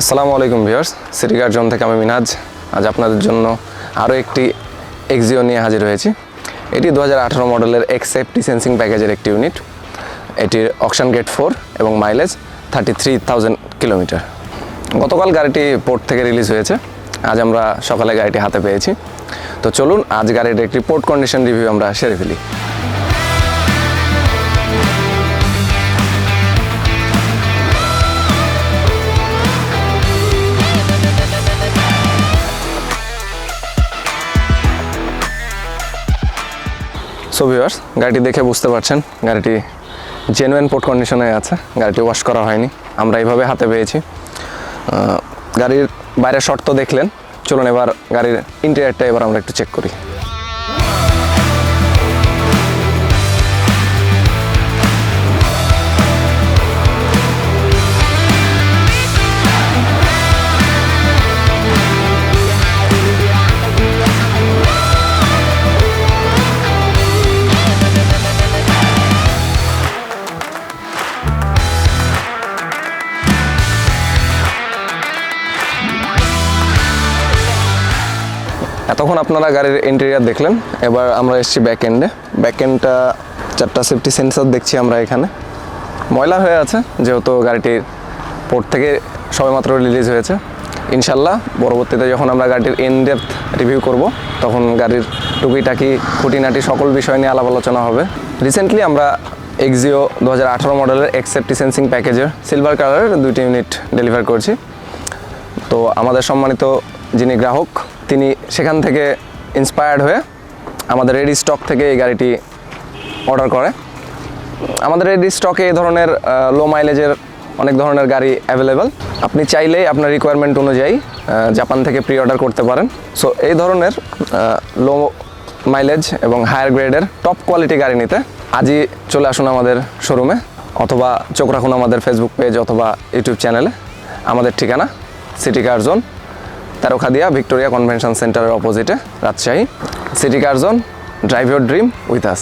আসসালামু আলাইকুম viewers, city কার zone থেকে আমি মিনাজ। আজ আপনাদের জন্য আরও একটি এক্সিও নিয়ে হাজির হয়েছি। এটি 2018 মডেলের এক্সএফটি সেন্সিং প্যাকেজের একটি ইউনিট। এটির অকশন গেট 4 এবং মাইলেজ 33,000 কিলোমিটার। গতকাল গাড়িটি পোর্ট থেকে রিলিজ হয়েছে, আজ আমরা সকালে গাড়িটি হাতে পেয়েছি। তো চলুন আজ গাড়ির একটি পোর্ট কন্ডিশন রিভিউ আমরা সেরে ফেলি। সো ভিউয়ার্স, গাড়িটি দেখে বুঝতে পারছেন গাড়িটি জেনুইন পোর্ট কন্ডিশনে আছে। গাড়িটি ওয়াশ করা হয়নি, আমরা এইভাবে হাতে পেয়েছি। গাড়ির বাইরের শর্ট তো দেখলেন, চলুন এবার গাড়ির ইন্টেরিয়রটা এবার আমরা একটু চেক করি। এতক্ষণ আপনারা গাড়ির ইন্টেরিয়র দেখলেন, এবার আমরা এসেছি ব্যাক এন্ডে। ব্যাক এন্ডটা 4টা সেফটি সেন্সর দেখছি আমরা এখানে। ময়লা হয়ে আছে যেহেতু গাড়িটির পোর্ট থেকে সবেমাত্র রিলিজ হয়েছে। ইনশাল্লাহ পরবর্তীতে যখন আমরা গাড়িটির ইন ডেপথ রিভিউ করব তখন গাড়ির টুকিটাকি খুঁটিনাটি সকল বিষয় নিয়ে আলাপ আলোচনা হবে। রিসেন্টলি আমরা এক্সিও 2018 মডেলের এক্সএফটি সেন্সিং প্যাকেজের সিলভার কালারের 2টি ইউনিট ডেলিভার করছি। তো আমাদের সম্মানিত যিনি গ্রাহক, তিনি সেখান থেকে ইন্সপায়ার্ড হয়ে আমাদের রেডি স্টক থেকে এই গাড়িটি অর্ডার করে। আমাদের রেডি স্টকে এই ধরনের লো মাইলেজের অনেক ধরনের গাড়ি অ্যাভেলেবেল। আপনি চাইলেই আপনার রিকোয়ারমেন্ট অনুযায়ী জাপান থেকে প্রি অর্ডার করতে পারেন। সো এই ধরনের লো মাইলেজ এবং হায়ার গ্রেডের টপ কোয়ালিটি গাড়ি নিতে আজই চলে আসুন আমাদের শোরুমে, অথবা চোখ রাখুন আমাদের ফেসবুক পেজ অথবা ইউটিউব চ্যানেলে। আমাদের ঠিকানা সিটি কার জোন, তেরোখাদিয়া ভিক্টোরিয়া কনভেনশন সেন্টারের অপোজিটে, Rajshahi. City car zone, drive your dream with us.